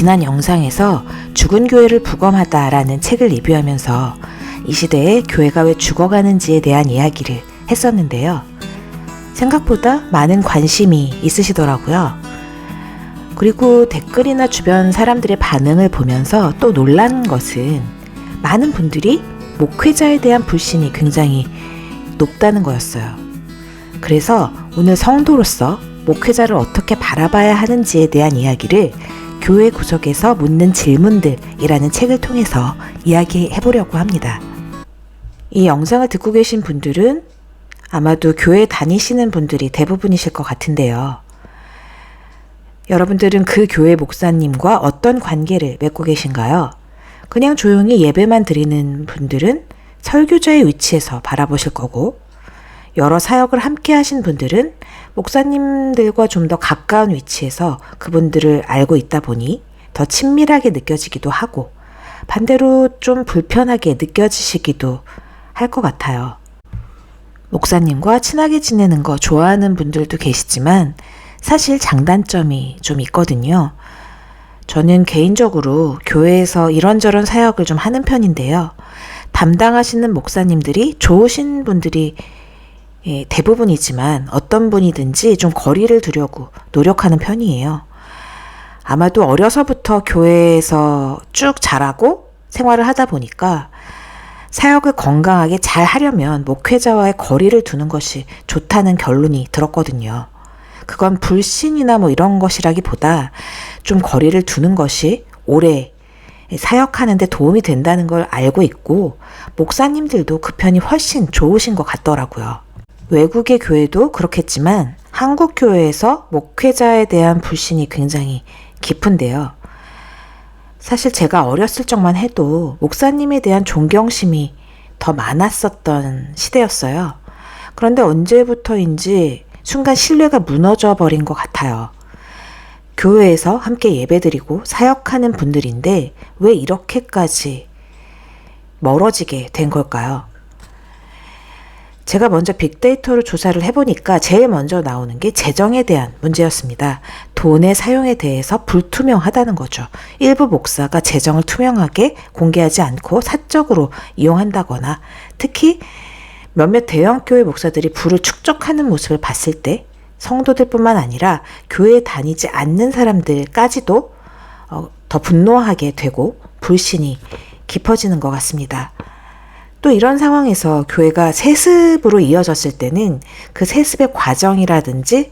지난 영상에서 죽은 교회를 부검하다라는 책을 리뷰하면서 이 시대에 교회가 왜 죽어가는지에 대한 이야기를 했었는데요. 생각보다 많은 관심이 있으시더라고요. 그리고 댓글이나 주변 사람들의 반응을 보면서 또 놀란 것은 많은 분들이 목회자에 대한 불신이 굉장히 높다는 거였어요. 그래서 오늘 성도로서 목회자를 어떻게 바라봐야 하는지에 대한 이야기를 교회 구석에서 묻는 질문들이라는 책을 통해서 이야기해 보려고 합니다. 이 영상을 듣고 계신 분들은 아마도 교회 다니시는 분들이 대부분이실 것 같은데요. 여러분들은 그 교회 목사님과 어떤 관계를 맺고 계신가요? 그냥 조용히 예배만 드리는 분들은 설교자의 위치에서 바라보실 거고, 여러 사역을 함께 하신 분들은 목사님들과 좀 더 가까운 위치에서 그분들을 알고 있다 보니 더 친밀하게 느껴지기도 하고, 반대로 좀 불편하게 느껴지시기도 할 것 같아요. 목사님과 친하게 지내는 거 좋아하는 분들도 계시지만 사실 장단점이 좀 있거든요. 저는 개인적으로 교회에서 이런저런 사역을 좀 하는 편인데요. 담당하시는 목사님들이 좋으신 분들이 대부분이지만 어떤 분이든지 좀 거리를 두려고 노력하는 편이에요. 아마도 어려서부터 교회에서 쭉 자라고 생활을 하다 보니까 사역을 건강하게 잘 하려면 목회자와의 거리를 두는 것이 좋다는 결론이 들었거든요. 그건 불신이나 이런 것이라기보다 좀 거리를 두는 것이 오래 사역하는 데 도움이 된다는 걸 알고 있고, 목사님들도 그 편이 훨씬 좋으신 것 같더라고요. 외국의 교회도 그렇겠지만 한국 교회에서 목회자에 대한 불신이 굉장히 깊은데요. 사실 제가 어렸을 적만 해도 목사님에 대한 존경심이 더 많았었던 시대였어요. 그런데 언제부터인지 순간 신뢰가 무너져 버린 것 같아요. 교회에서 함께 예배드리고 사역하는 분들인데 왜 이렇게까지 멀어지게 된 걸까요? 제가 먼저 빅데이터로 조사를 해보니까 제일 먼저 나오는 게 재정에 대한 문제였습니다. 돈의 사용에 대해서 불투명하다는 거죠. 일부 목사가 재정을 투명하게 공개하지 않고 사적으로 이용한다거나, 특히 몇몇 대형교회 목사들이 부를 축적하는 모습을 봤을 때 성도들뿐만 아니라 교회에 다니지 않는 사람들까지도 더 분노하게 되고 불신이 깊어지는 것 같습니다. 또 이런 상황에서 교회가 세습으로 이어졌을 때는 그 세습의 과정이라든지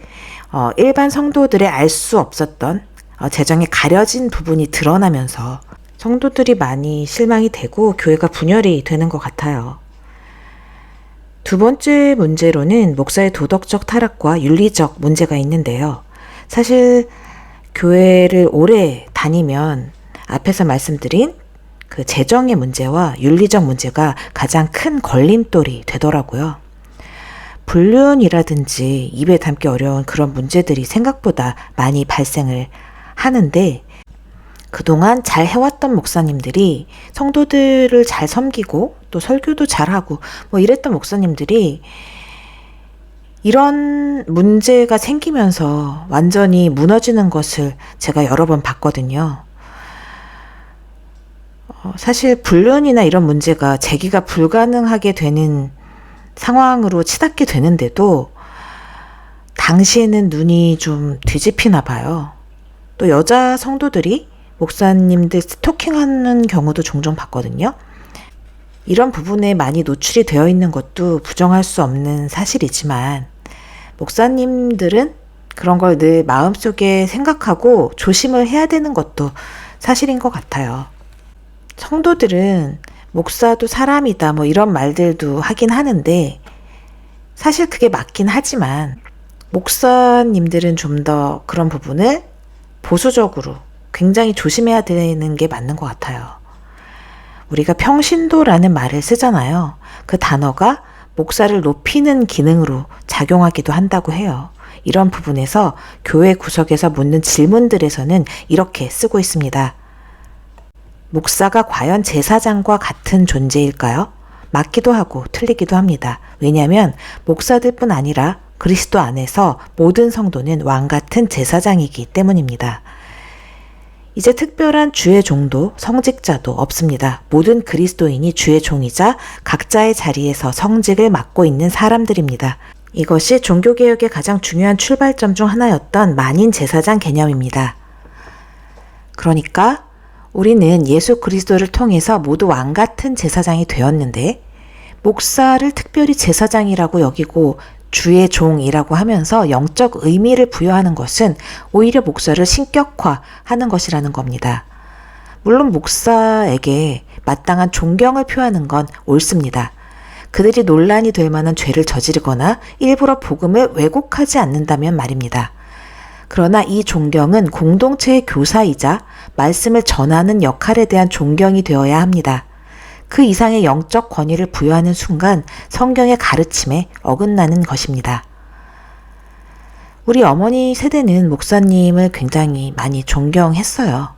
일반 성도들의 알 수 없었던 재정이 가려진 부분이 드러나면서 성도들이 많이 실망이 되고 교회가 분열이 되는 것 같아요. 두 번째 문제로는 목사의 도덕적 타락과 윤리적 문제가 있는데요. 사실 교회를 오래 다니면 앞에서 말씀드린 그 재정의 문제와 윤리적 문제가 가장 큰 걸림돌이 되더라고요. 불륜이라든지 입에 담기 어려운 그런 문제들이 생각보다 많이 발생을 하는데, 그동안 잘 해왔던 목사님들이 성도들을 잘 섬기고 또 설교도 잘하고 이랬던 목사님들이 이런 문제가 생기면서 완전히 무너지는 것을 제가 여러 번 봤거든요. 사실 불륜이나 이런 문제가 제기가 불가능하게 되는 상황으로 치닫게 되는데도 당시에는 눈이 좀 뒤집히나 봐요. 또 여자 성도들이 목사님들 스토킹하는 경우도 종종 봤거든요. 이런 부분에 많이 노출이 되어 있는 것도 부정할 수 없는 사실이지만 목사님들은 그런 걸 늘 마음속에 생각하고 조심을 해야 되는 것도 사실인 것 같아요. 성도들은 목사도 사람이다 이런 말들도 하긴 하는데 사실 그게 맞긴 하지만 목사님들은 좀 더 그런 부분을 보수적으로 굉장히 조심해야 되는 게 맞는 것 같아요. 우리가 평신도라는 말을 쓰잖아요. 그 단어가 목사를 높이는 기능으로 작용하기도 한다고 해요. 이런 부분에서 교회 구석에서 묻는 질문들에서는 이렇게 쓰고 있습니다. 목사가 과연 제사장과 같은 존재일까요? 맞기도 하고 틀리기도 합니다. 왜냐하면 목사들뿐 아니라 그리스도 안에서 모든 성도는 왕 같은 제사장이기 때문입니다. 이제 특별한 주의 종도 성직자도 없습니다. 모든 그리스도인이 주의 종이자 각자의 자리에서 성직을 맡고 있는 사람들입니다. 이것이 종교개혁의 가장 중요한 출발점 중 하나였던 만인 제사장 개념입니다. 그러니까 우리는 예수 그리스도를 통해서 모두 왕같은 제사장이 되었는데 목사를 특별히 제사장이라고 여기고 주의 종이라고 하면서 영적 의미를 부여하는 것은 오히려 목사를 신격화하는 것이라는 겁니다. 물론 목사에게 마땅한 존경을 표하는 건 옳습니다. 그들이 논란이 될 만한 죄를 저지르거나 일부러 복음을 왜곡하지 않는다면 말입니다. 그러나 이 존경은 공동체의 교사이자 말씀을 전하는 역할에 대한 존경이 되어야 합니다. 그 이상의 영적 권위를 부여하는 순간 성경의 가르침에 어긋나는 것입니다. 우리 어머니 세대는 목사님을 굉장히 많이 존경했어요.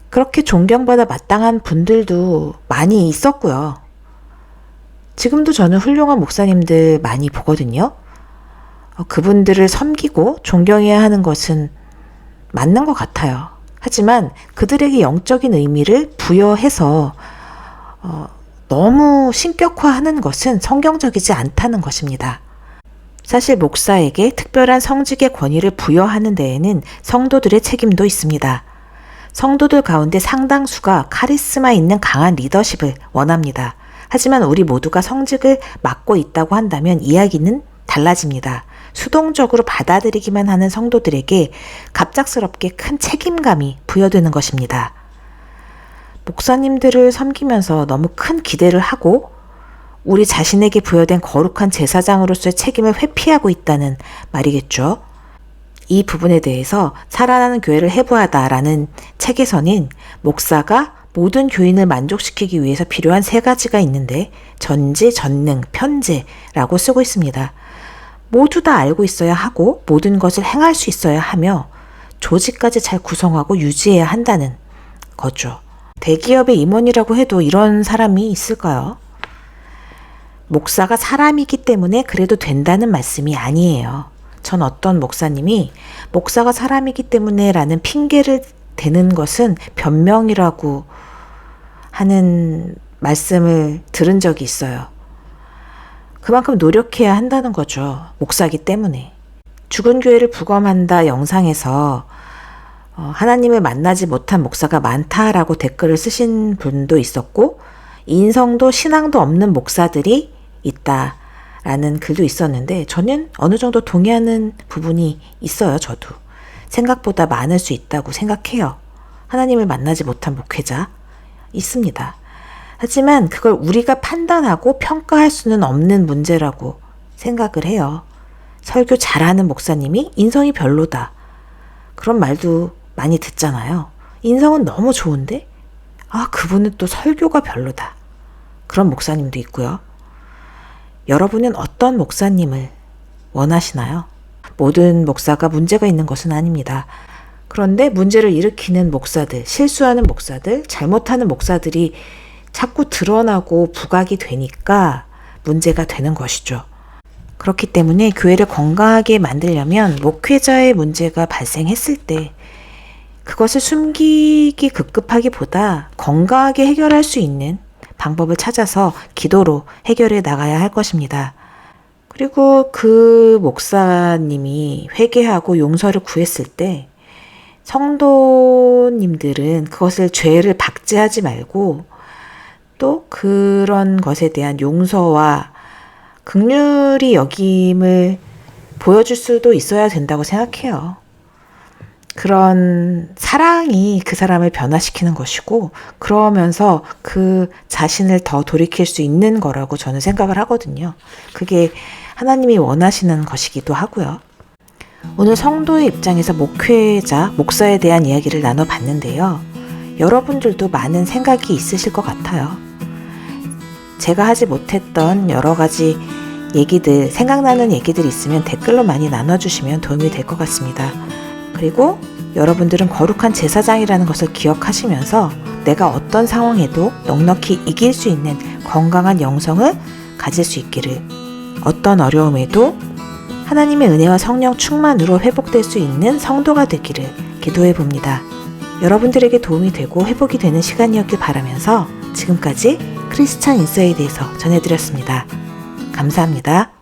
그렇게 존경받아 마땅한 분들도 많이 있었고요. 지금도 저는 훌륭한 목사님들 많이 보거든요. 그분들을 섬기고 존경해야 하는 것은 맞는 것 같아요. 하지만 그들에게 영적인 의미를 부여해서 너무 신격화하는 것은 성경적이지 않다는 것입니다. 사실 목사에게 특별한 성직의 권위를 부여하는 데에는 성도들의 책임도 있습니다. 성도들 가운데 상당수가 카리스마 있는 강한 리더십을 원합니다. 하지만 우리 모두가 성직을 맡고 있다고 한다면 이야기는 달라집니다. 수동적으로 받아들이기만 하는 성도들에게 갑작스럽게 큰 책임감이 부여되는 것입니다. 목사님들을 섬기면서 너무 큰 기대를 하고 우리 자신에게 부여된 거룩한 제사장으로서의 책임을 회피하고 있다는 말이겠죠. 이 부분에 대해서 살아나는 교회를 해부하다라는 책에서는 목사가 모든 교인을 만족시키기 위해서 필요한 3가지가 있는데 전지, 전능, 편재라고 쓰고 있습니다. 모두 다 알고 있어야 하고 모든 것을 행할 수 있어야 하며 조직까지 잘 구성하고 유지해야 한다는 거죠. 대기업의 임원이라고 해도 이런 사람이 있을까요? 목사가 사람이기 때문에 그래도 된다는 말씀이 아니에요. 전 어떤 목사님이 목사가 사람이기 때문에 라는 핑계를 대는 것은 변명이라고 하는 말씀을 들은 적이 있어요. 그만큼 노력해야 한다는 거죠. 목사기 때문에. 죽은 교회를 부검한다 영상에서 하나님을 만나지 못한 목사가 많다라고 댓글을 쓰신 분도 있었고 인성도 신앙도 없는 목사들이 있다라는 글도 있었는데 저는 어느 정도 동의하는 부분이 있어요. 저도. 생각보다 많을 수 있다고 생각해요. 하나님을 만나지 못한 목회자 있습니다. 하지만 그걸 우리가 판단하고 평가할 수는 없는 문제라고 생각을 해요. 설교 잘하는 목사님이 인성이 별로다. 그런 말도 많이 듣잖아요. 인성은 너무 좋은데 그분은 또 설교가 별로다. 그런 목사님도 있고요. 여러분은 어떤 목사님을 원하시나요? 모든 목사가 문제가 있는 것은 아닙니다. 그런데 문제를 일으키는 목사들, 실수하는 목사들, 잘못하는 목사들이 자꾸 드러나고 부각이 되니까 문제가 되는 것이죠. 그렇기 때문에 교회를 건강하게 만들려면 목회자의 문제가 발생했을 때 그것을 숨기기 급급하기보다 건강하게 해결할 수 있는 방법을 찾아서 기도로 해결해 나가야 할 것입니다. 그리고 그 목사님이 회개하고 용서를 구했을 때 성도님들은 그것을 죄를 박제하지 말고 또 그런 것에 대한 용서와 긍휼히 여김을 보여줄 수도 있어야 된다고 생각해요. 그런 사랑이 그 사람을 변화시키는 것이고 그러면서 그 자신을 더 돌이킬 수 있는 거라고 저는 생각을 하거든요. 그게 하나님이 원하시는 것이기도 하고요. 오늘 성도의 입장에서 목회자, 목사에 대한 이야기를 나눠봤는데요. 여러분들도 많은 생각이 있으실 것 같아요. 제가 하지 못했던 여러 가지 얘기들, 생각나는 얘기들 있으면 댓글로 많이 나눠주시면 도움이 될 것 같습니다. 그리고 여러분들은 거룩한 제사장이라는 것을 기억하시면서 내가 어떤 상황에도 넉넉히 이길 수 있는 건강한 영성을 가질 수 있기를, 어떤 어려움에도 하나님의 은혜와 성령 충만으로 회복될 수 있는 성도가 되기를 기도해 봅니다. 여러분들에게 도움이 되고 회복이 되는 시간이었길 바라면서 지금까지 크리스찬 인사이드에서 전해드렸습니다. 감사합니다.